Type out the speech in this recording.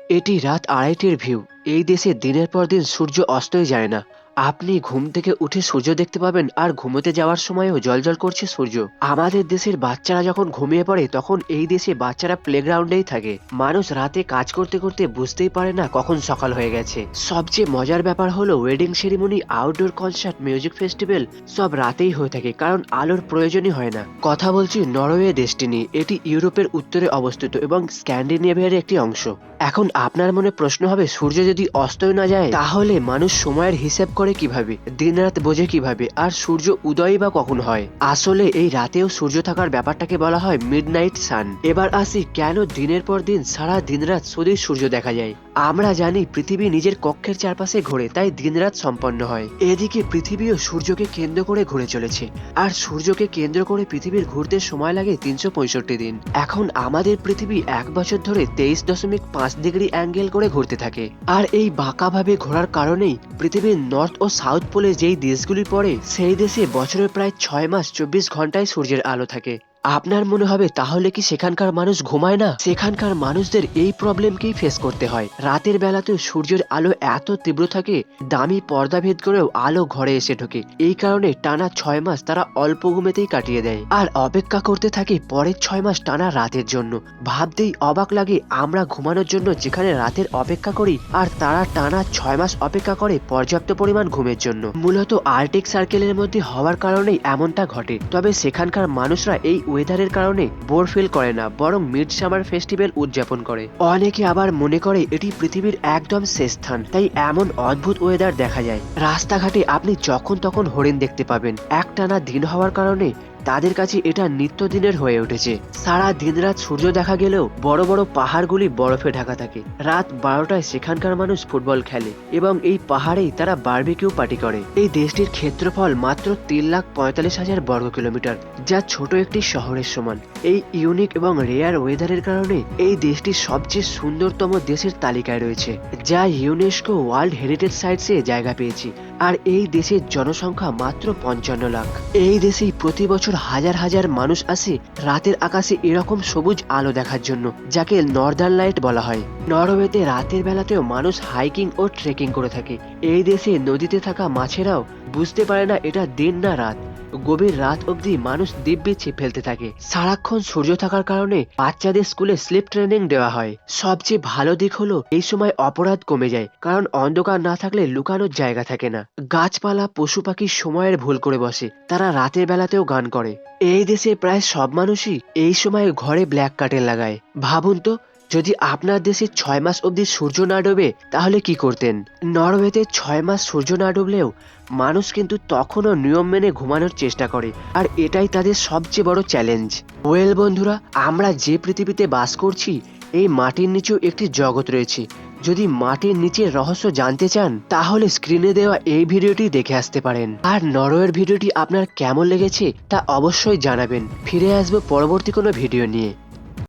এটি রাত 2:30টার ভিউ। এই দেশে দিনের পর দিন সূর্য অস্তই যায় না। আপনি ঘুম থেকে উঠে সূর্য দেখতে পাবেন, আর ঘুমোতে যাওয়ার সময়ও জ্বলজ্বল করছে সূর্য। আমাদের দেশের বাচ্চারা যখন ঘুমিয়ে পড়ে তখন এই দেশে বাচ্চারা প্লেগ্রাউন্ডেই থাকে। মানুষ রাতে কাজ করতে করতে বুঝতেই পারে না কখন সকাল হয়ে গেছে। সবচেয়ে মজার ব্যাপার হলো wedding ceremony, outdoor concert, music festival সব রাতেই হয়ে থাকে, কারণ আলোর প্রয়োজনই হয় না। কথা বলছি নরওয়ে দেশটি নিয়ে। এটি ইউরোপের উত্তরে অবস্থিত এবং স্ক্যান্ডিনেভিয়ার একটি অংশ। এখন আপনার মনে প্রশ্ন হবে, সূর্য যদি অস্তই না যায় তাহলে মানুষ সময়ের হিসেব করে কিভাবে, দিন রাত বোঝে কিভাবে, আর সূর্য উদয় বা কখন হয়? আসলে এই রাতেও সূর্য থাকার ব্যাপারটাকে বলা হয় মিডনাইট সান। এবার আসি কেন দিনের পর দিন সারা দিন রাত শুধুই সূর্য দেখা যায়। আমরা জানি পৃথিবী নিজের কক্ষের চারপাশে ঘোরে, তাই দিনরাত সম্পন্ন হয়। এদিকে পৃথিবীও সূর্যকে কেন্দ্র করে ঘুরে চলেছে, আর সূর্যকে কেন্দ্র করে পৃথিবীর ঘুরতে সময় লাগে 365 দিন। এখন আমাদের পৃথিবী 1 বছর ধরে 23.5 ডিগ্রি অ্যাঙ্গেল করে ঘুরতে থাকে। আর এই বাঁকাভাবে ঘোরার কারণেই পৃথিবীর নর্থ ও সাউথ পোলে যেই দেশগুলি পড়ে সেই দেশে বছরের প্রায় 6 মাস 24 ঘন্টায় সূর্যের আলো থাকে। আপনার মনে হবে তাহলে কি সেখানকার মানুষ ঘুমায় না? সেখানকার মানুষদের এই প্রবলেমকেই ফেস করতে হয়। রাতের বেলাতেও সূর্যের আলো এত তীব্র থাকে, দামি পর্দা ভেদ করেও আলো ঘরে এসে ঢোকে। এই কারণে টানা 6 মাস তারা অল্প ঘুমেতেই কাটিয়ে দেয়, আর অপেক্ষা করতে থাকে পরের 6 মাস টানা রাতের জন্য। ভাবতেই অবাক লাগে, আমরা ঘুমানোর জন্য যেখানে রাতের অপেক্ষা করি, আর তারা টানা 6 মাস অপেক্ষা করে পর্যাপ্ত পরিমাণ ঘুমের জন্য। মূলত আর্কটিক সার্কেলের মধ্যে হওয়ার কারণেই এমনটা ঘটে। তবে সেখানকার মানুষরা এই ওয়েদারের কারণে বোর ফিল করে না, বরং মিড সামার ফেস্টিভ্যাল উদযাপন করে। অনেকে আবার মনে করে এটি পৃথিবীর একদম শেষ স্থান, তাই এমন অদ্ভুত ওয়েদার দেখা যায়। রাস্তাঘাটে আপনি যখন তখন হরিণ দেখতে পাবেন। একটানা দিন হওয়ার কারণে তাদের কাছে এটা নিত্যদিনের হয়ে উঠেছে। সারা দিন রাত সূর্য দেখা গেলেও বড় বড় পাহাড়গুলি বরফে ঢাকা থাকে। রাত 12টায় সেখানকার মানুষ ফুটবল খেলে এবং এই পাহাড়েই তারা বারবিকিউ পার্টি করে। এই দেশটির ক্ষেত্রফল মাত্র 3,45,000 বর্গ কিলোমিটার, যা ছোট একটি শহরের সমান। এই ইউনিক এবং রেয়ার ওয়েদারের কারণে এই দেশটি সবচেয়ে সুন্দরতম দেশের তালিকায় রয়েছে, যা ইউনেস্কো ওয়ার্ল্ড হেরিটেজ সাইটসে জায়গা পেয়েছে। আর এই দেশের জনসংখ্যা মাত্র 55 লাখ। এই দেশেই প্রতি বছর হাজার হাজার মানুষ আসে রাতের আকাশে এরকম সবুজ আলো দেখার জন্য, যাকে নর্দার্ন লাইট বলা হয়। নরওয়েতে রাতের বেলাতেও মানুষ হাইকিং ও ট্রেকিং করে থাকে। এই দেশে নদীতে থাকা মাছেরাও বুঝতে পারে না এটা দিন না রাত। গভীর রাত অবধি মানুষ দিব্যি ছিপ ফেলতে থাকে। সারাক্ষণ সূর্য থাকার কারণে বাচ্চাদের স্কুলে স্লিপ ট্রেনিং দেওয়া হয়। সবচেয়ে ভালো দিক হলো এই সময় অপরাধ কমে যায়, কারণ অন্ধকার না থাকলে লুকানোর জায়গা থাকে না। গাছপালা, পশু পাখি সময়ের ভুল করে বসে, তারা রাতের বেলাতেও গান করে। এই দেশে প্রায় সব মানুষই এই সময় ঘরে ব্ল্যাক কার্টেন লাগায়। ভাবুন তো, যদি আপনার দেশে 6 মাস অবধি সূর্য না ডোবে তাহলে কি করতেন? নরওয়েতে 6 মাস সূর্য না ডুবলেও মানুষ কিন্তু তখনও নিয়ম মেনে ঘুমানোর চেষ্টা করে, আর এটাই তাদের সবচেয়ে বড় চ্যালেঞ্জ। ওয়েল বন্ধুরা, আমরা যে পৃথিবীতে বাস করছি এই মাটির নিচেও একটি জগৎ রয়েছে। যদি মাটির নিচের রহস্য জানতে চান তাহলে স্ক্রিনে দেওয়া এই ভিডিওটি দেখে আসতে পারেন। আর নরওয়ের ভিডিওটি আপনার কেমন লেগেছে তা অবশ্যই জানাবেন। ফিরে আসবো পরবর্তী কোনো ভিডিও নিয়ে।